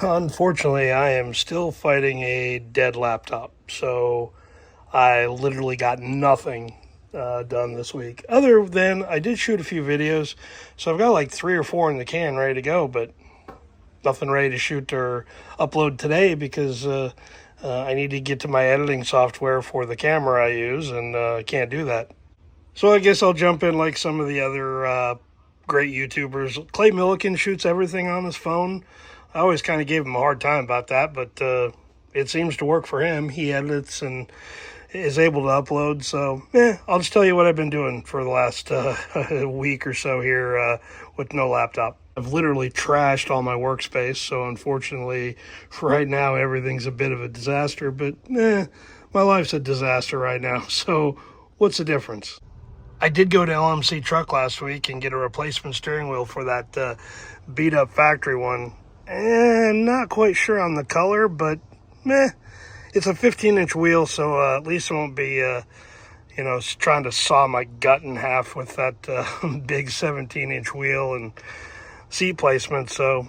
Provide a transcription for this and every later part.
Unfortunately, I am still fighting a dead laptop, so I literally got nothing done this week. Other than I did shoot a few videos, so I've got like 3 or 4 in the can ready to go, but nothing ready to shoot or upload today because I need to get to my editing software for the camera I use, and I can't do that. So I guess I'll jump in like some of the other great YouTubers. Clay Millican shoots everything on his phone. I always kind of gave him a hard time about that, but it seems to work for him. He edits and is able to upload. So, I'll just tell you what I've been doing for the last week or so here with no laptop. I've literally trashed all my workspace, so unfortunately, for right now, everything's a bit of a disaster. But, my life's a disaster right now, so what's the difference? I did go to LMC Truck last week and get a replacement steering wheel for that beat-up factory one. And not quite sure on the color, but it's a 15-inch wheel, so at least I won't be, trying to saw my gut in half with that big 17-inch wheel and seat placement. So,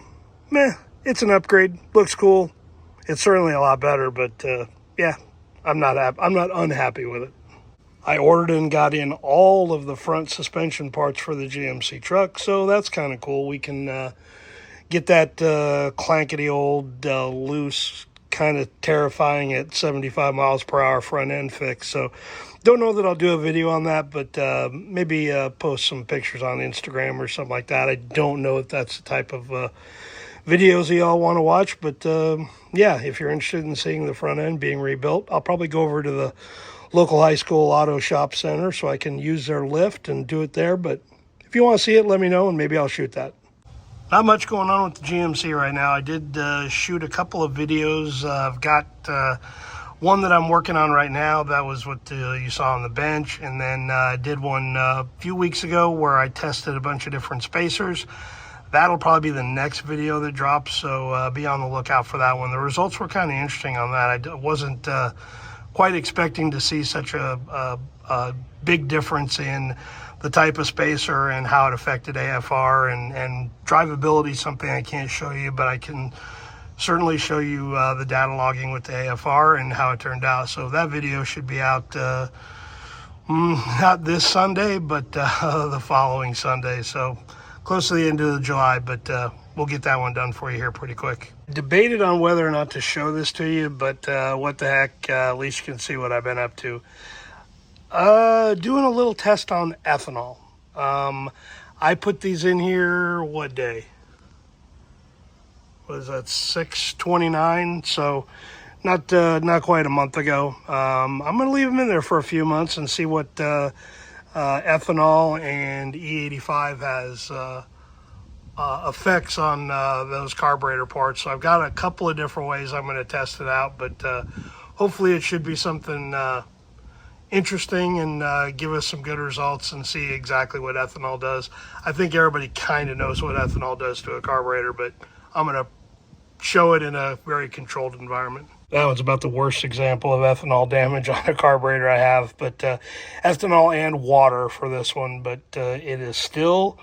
it's an upgrade. Looks cool. It's certainly a lot better, but I'm not unhappy with it. I ordered and got in all of the front suspension parts for the GMC truck, so that's kind of cool. We can get that clankety old, loose, kind of terrifying at 75 miles per hour front end fix. So don't know that I'll do a video on that, but maybe post some pictures on Instagram or something like that. I don't know if that's the type of videos y'all want to watch, but if you're interested in seeing the front end being rebuilt, I'll probably go over to the local high school auto shop center so I can use their lift and do it there. But if you want to see it, let me know and maybe I'll shoot that. Not much going on with the GMC right now. I did shoot a couple of videos. I've got one that I'm working on right now. That was what you saw on the bench. And then I did one a few weeks ago where I tested a bunch of different spacers. That'll probably be the next video that drops, so be on the lookout for that one. The results were kind of interesting on that. I wasn't quite expecting to see such a big difference in the type of spacer and how it affected AFR and drivability. Something I can't show you, but I can certainly show you the data logging with the AFR and how it turned out. So that video should be out not this Sunday, but the following Sunday. So close to the end of July, but we'll get that one done for you here pretty quick. Debated on whether or not to show this to you, but what the heck, at least you can see what I've been up to. Doing a little test on ethanol. I put these in here, what day? Was that 6/29? So not quite a month ago. I'm going to leave them in there for a few months and see what ethanol and E85 has effects on those carburetor parts. So I've got a couple of different ways I'm going to test it out, but hopefully it should be something interesting and give us some good results and see exactly what ethanol does. I think everybody kind of knows what ethanol does to a carburetor, but I'm going to show it in a very controlled environment. That was about the worst example of ethanol damage on a carburetor I have, but ethanol and water for this one, but it is still,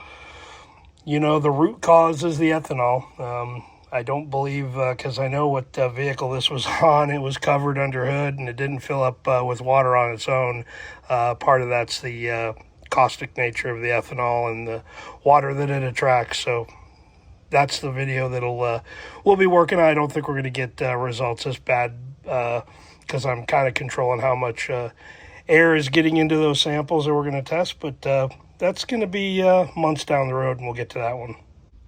the root cause is the ethanol. I don't believe, because I know what vehicle this was on, it was covered under hood and it didn't fill up with water on its own. Part of that's the caustic nature of the ethanol and the water that it attracts. So that's the video that'll we'll be working on. I don't think we're going to get results this bad because I'm kind of controlling how much air is getting into those samples that we're going to test, but that's going to be months down the road and we'll get to that one.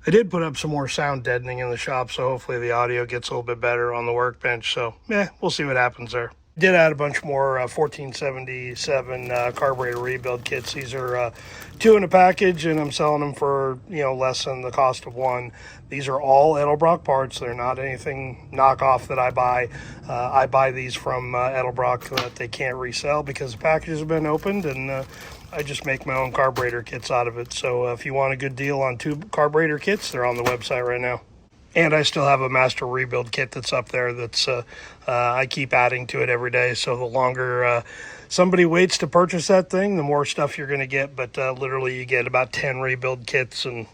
I did put up some more sound deadening in the shop, so hopefully the audio gets a little bit better on the workbench. So, we'll see what happens there. Did add a bunch more 1477 carburetor rebuild kits. These are 2 in a package, and I'm selling them for less than the cost of one. These are all Edelbrock parts. They're not anything knockoff that I buy. I buy these from Edelbrock that they can't resell because the packages have been opened, and I just make my own carburetor kits out of it. So if you want a good deal on 2 carburetor kits, they're on the website right now. And I still have a master rebuild kit that's up there that's I keep adding to it every day. So the longer somebody waits to purchase that thing, the more stuff you're going to get. But literally you get about 10 rebuild kits. And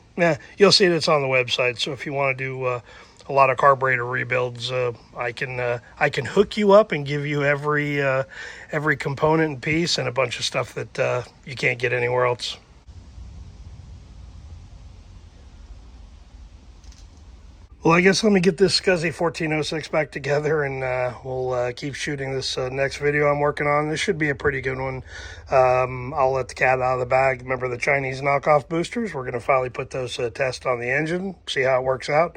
you'll see it. It's on the website. So if you want to do a a lot of carburetor rebuilds. I can hook you up and give you every component and piece and a bunch of stuff that you can't get anywhere else. Well, I guess let me get this Scuzzy 1406 back together, and we'll keep shooting this next video I'm working on. This should be a pretty good one. I'll let the cat out of the bag. Remember the Chinese knockoff boosters? We're going to finally put those tests on the engine, see how it works out.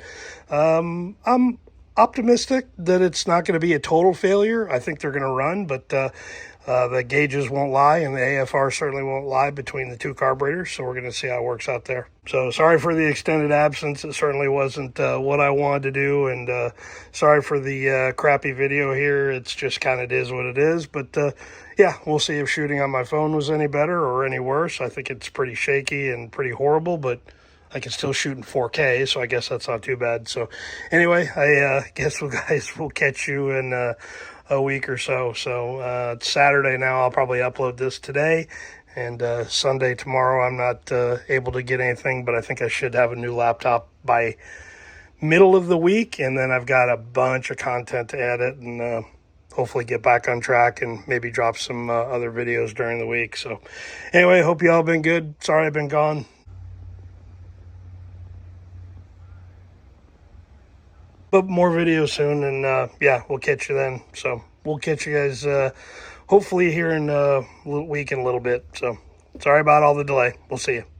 I'm optimistic that it's not going to be a total failure. I think they're going to run, but the gauges won't lie, and the AFR certainly won't lie between the two carburetors, so we're going to see how it works out there. So sorry for the extended absence. It certainly wasn't what I wanted to do, and sorry for the crappy video here. It's just kind of is what it is, but yeah, we'll see if shooting on my phone was any better or any worse. I think it's pretty shaky and pretty horrible, but I can still shoot in 4K, so I guess that's not too bad. So anyway, I guess we'll catch you in a week or so. So it's Saturday now. I'll probably upload this today, and Sunday tomorrow I'm not able to get anything, but I think I should have a new laptop by middle of the week, and then I've got a bunch of content to edit and hopefully get back on track and maybe drop some other videos during the week. So anyway, hope you all been good. Sorry I've been gone. But more videos soon, and yeah, we'll catch you then. So we'll catch you guys hopefully here in a week and a little bit. So sorry about all the delay. We'll see you.